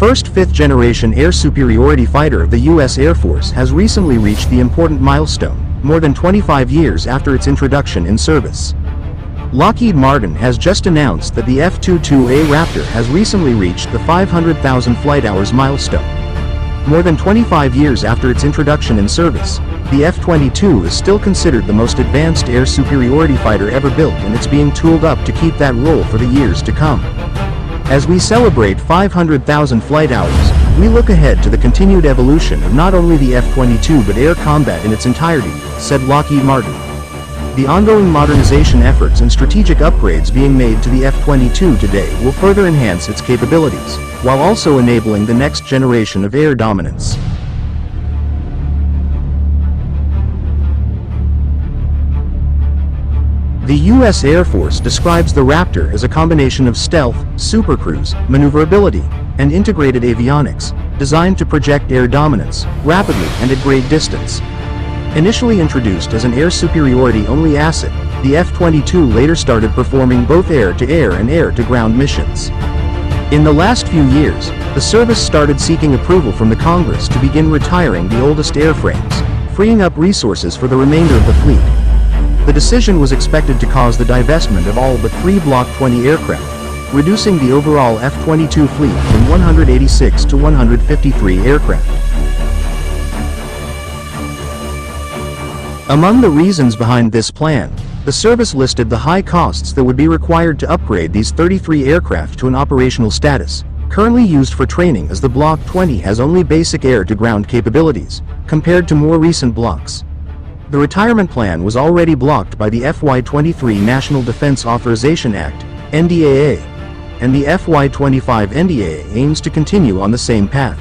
first fifth-generation air superiority fighter of the U.S. Air Force has recently reached the important milestone, more than 25 years after its introduction in service. Lockheed Martin has just announced that the F-22A Raptor has recently reached the 500,000 flight hours milestone. More than 25 years after its introduction in service, the F-22 is still considered the most advanced air superiority fighter ever built, and it's being tooled up to keep that role for the years to come. As we celebrate 500,000 flight hours, we look ahead to the continued evolution of not only the F-22 but air combat in its entirety, said Lockheed Martin. The ongoing modernization efforts and strategic upgrades being made to the F-22 today will further enhance its capabilities, while also enabling the next generation of air dominance. The U.S. Air Force describes the Raptor as a combination of stealth, supercruise, maneuverability, and integrated avionics, designed to project air dominance, rapidly and at great distance. Initially introduced as an air superiority-only asset, the F-22 later started performing both air-to-air and air-to-ground missions. In the last few years, the service started seeking approval from the Congress to begin retiring the oldest airframes, freeing up resources for the remainder of the fleet. The decision was expected to cause the divestment of all but 3 Block 20 aircraft, reducing the overall F-22 fleet from 186 to 153 aircraft. Among the reasons behind this plan, the service listed the high costs that would be required to upgrade these 33 aircraft to an operational status, currently used for training, as the Block 20 has only basic air-to-ground capabilities, compared to more recent blocks. The retirement plan was already blocked by the FY23 National Defense Authorization Act, NDAA, and the FY25 NDAA aims to continue on the same path.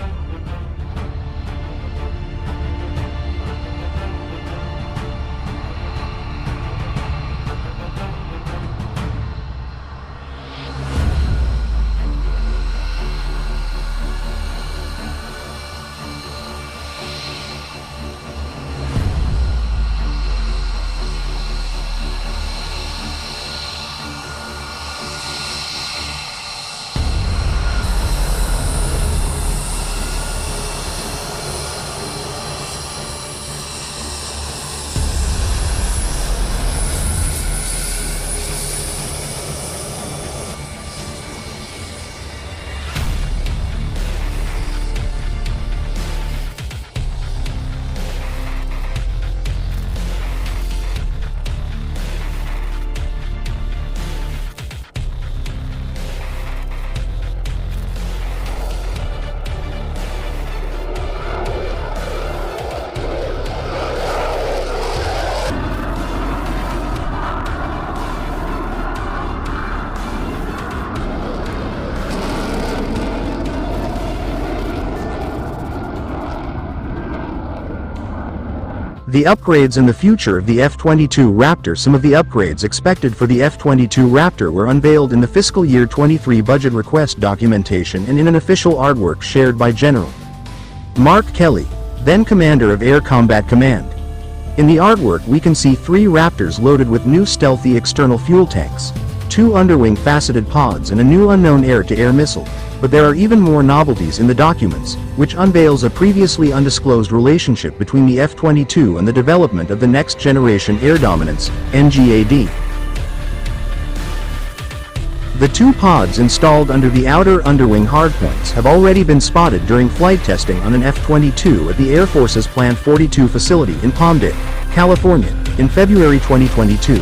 The upgrades and the future of the F-22 Raptor. Some of the upgrades expected for the F-22 Raptor were unveiled in the fiscal year 23 budget request documentation and in an official artwork shared by General Mark Kelly, then Commander of Air Combat Command. In the artwork we can see 3 Raptors loaded with new stealthy external fuel tanks, 2 underwing faceted pods and a new unknown air-to-air missile. But there are even more novelties in the documents, which unveils a previously undisclosed relationship between the F-22 and the development of the Next Generation Air Dominance, NGAD. The 2 pods installed under the outer underwing hardpoints have already been spotted during flight testing on an F-22 at the Air Force's Plant 42 facility in Palmdale, California, in February 2022.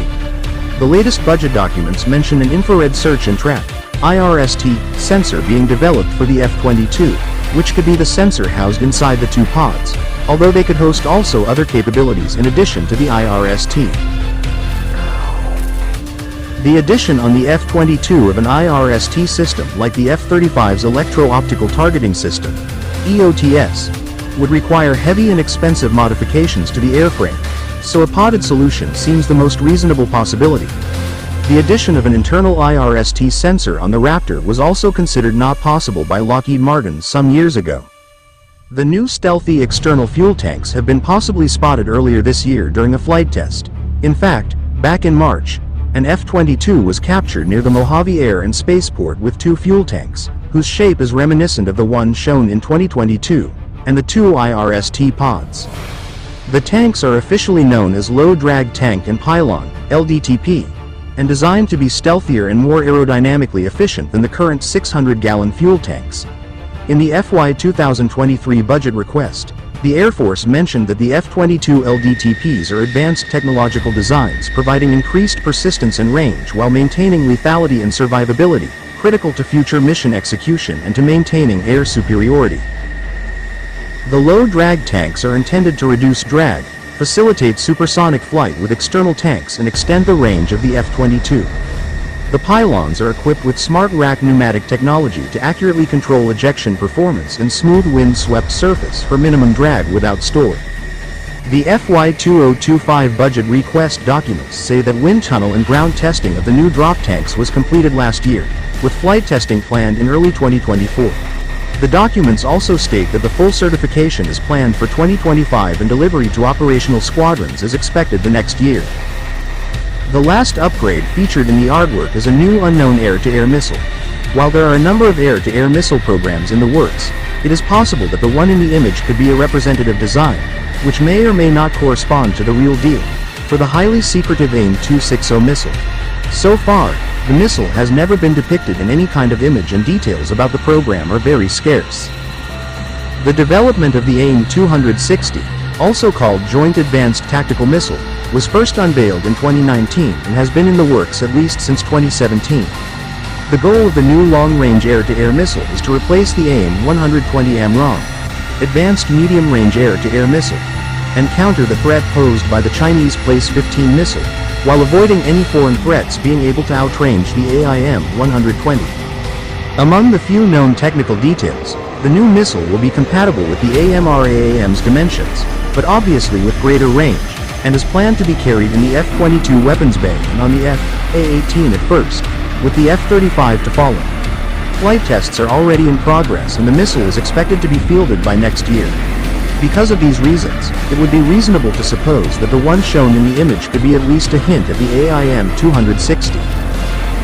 The latest budget documents mention an infrared search and track (IRST) sensor being developed for the F-22, which could be the sensor housed inside the 2 pods, although they could host also other capabilities in addition to the IRST. The addition on the F-22 of an IRST system like the F-35's Electro-Optical Targeting System, EOTS, would require heavy and expensive modifications to the airframe, so a podded solution seems the most reasonable possibility. The addition of an internal IRST sensor on the Raptor was also considered not possible by Lockheed Martin some years ago. The new stealthy external fuel tanks have been possibly spotted earlier this year during a flight test. In fact, back in March, an F-22 was captured near the Mojave Air and Spaceport with 2 fuel tanks, whose shape is reminiscent of the one shown in 2022, and the two IRST pods. The tanks are officially known as Low Drag Tank and Pylon, LDTP, and designed to be stealthier and more aerodynamically efficient than the current 600-gallon fuel tanks. In the FY 2023 budget request, the Air Force mentioned that the F-22 LDTPs are advanced technological designs providing increased persistence and range while maintaining lethality and survivability, critical to future mission execution and to maintaining air superiority. The low-drag tanks are intended to reduce drag, facilitate supersonic flight with external tanks and extend the range of the F-22. The pylons are equipped with smart rack pneumatic technology to accurately control ejection performance and smooth wind-swept surface for minimum drag without stall. The FY 2025 budget request documents say that wind tunnel and ground testing of the new drop tanks was completed last year, with flight testing planned in early 2024. The documents also state that the full certification is planned for 2025 and delivery to operational squadrons is expected the next year. The last upgrade featured in the artwork is a new unknown air-to-air missile. While there are a number of air-to-air missile programs in the works, it is possible that the one in the image could be a representative design, which may or may not correspond to the real deal, for the highly secretive AIM-260 missile. So far, the missile has never been depicted in any kind of image and details about the program are very scarce. The development of the AIM-260, also called Joint Advanced Tactical Missile, was first unveiled in 2019 and has been in the works at least since 2017. The goal of the new long-range air-to-air missile is to replace the AIM-120 AMRAAM, Advanced Medium-Range Air-to-Air Missile, and counter the threat posed by the Chinese Place-15 missile, while avoiding any foreign threats being able to outrange the AIM-120. Among the few known technical details, the new missile will be compatible with the AMRAAM's dimensions, but obviously with greater range, and is planned to be carried in the F-22 weapons bay and on the F-A-18 at first, with the F-35 to follow. Flight tests are already in progress and the missile is expected to be fielded by next year. Because of these reasons, it would be reasonable to suppose that the one shown in the image could be at least a hint of the AIM-260.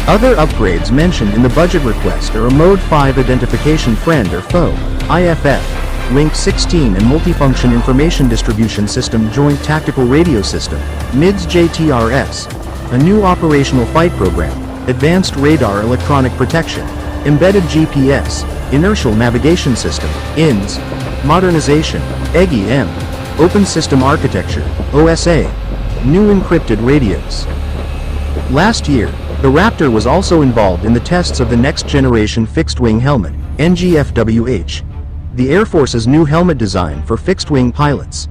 Other upgrades mentioned in the budget request are a Mode 5 Identification Friend or FOE, IFF, Link 16 and Multifunction Information Distribution System Joint Tactical Radio System, MIDS JTRS, a new operational fight program, Advanced Radar Electronic Protection, Embedded GPS, Inertial Navigation System, INS, Modernization, EGI-M, Open System Architecture, OSA, New Encrypted Radios. Last year, the Raptor was also involved in the tests of the next-generation fixed-wing helmet, NGFWH, the Air Force's new helmet design for fixed-wing pilots.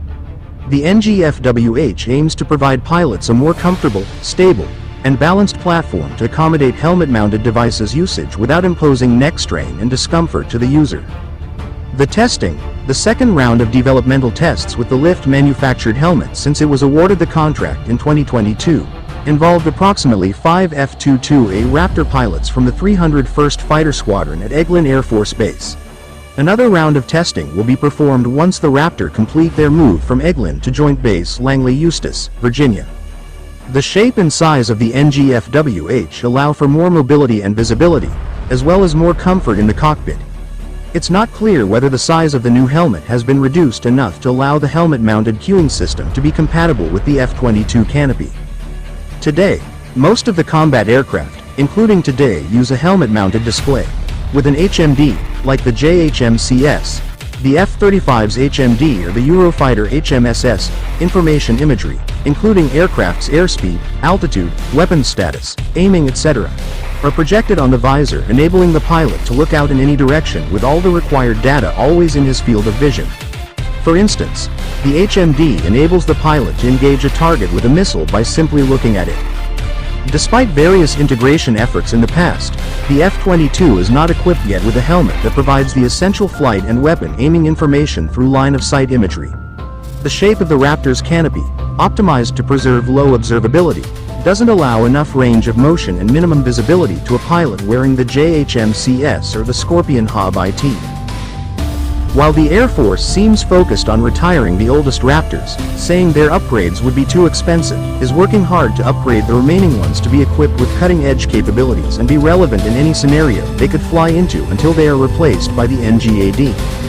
The NGFWH aims to provide pilots a more comfortable, stable, and balanced platform to accommodate helmet-mounted devices usage without imposing neck strain and discomfort to the user. The testing, the second round of developmental tests with the lift-manufactured helmet since it was awarded the contract in 2022, involved approximately 5 F-22A Raptor pilots from the 301st Fighter Squadron at Eglin Air Force Base. Another round of testing will be performed once the Raptor complete their move from Eglin to Joint Base Langley-Eustis, Virginia. The shape and size of the NGFWH allow for more mobility and visibility, as well as more comfort in the cockpit. It's not clear whether the size of the new helmet has been reduced enough to allow the helmet-mounted cueing system to be compatible with the F-22 canopy. Today, most of the combat aircraft, including today, use a helmet-mounted display. With an HMD, like the JHMCS, the F-35's HMD or the Eurofighter HMSS, information imagery, including aircraft's airspeed, altitude, weapons status, aiming etc., are projected on the visor, enabling the pilot to look out in any direction with all the required data always in his field of vision. For instance, the HMD enables the pilot to engage a target with a missile by simply looking at it. Despite various integration efforts in the past, the F-22 is not equipped yet with a helmet that provides the essential flight and weapon aiming information through line-of-sight imagery. The shape of the Raptor's canopy, optimized to preserve low observability, doesn't allow enough range of motion and minimum visibility to a pilot wearing the JHMCS or the Scorpion Hob IT. While the Air Force seems focused on retiring the oldest Raptors, saying their upgrades would be too expensive, is working hard to upgrade the remaining ones to be equipped with cutting-edge capabilities and be relevant in any scenario they could fly into until they are replaced by the NGAD.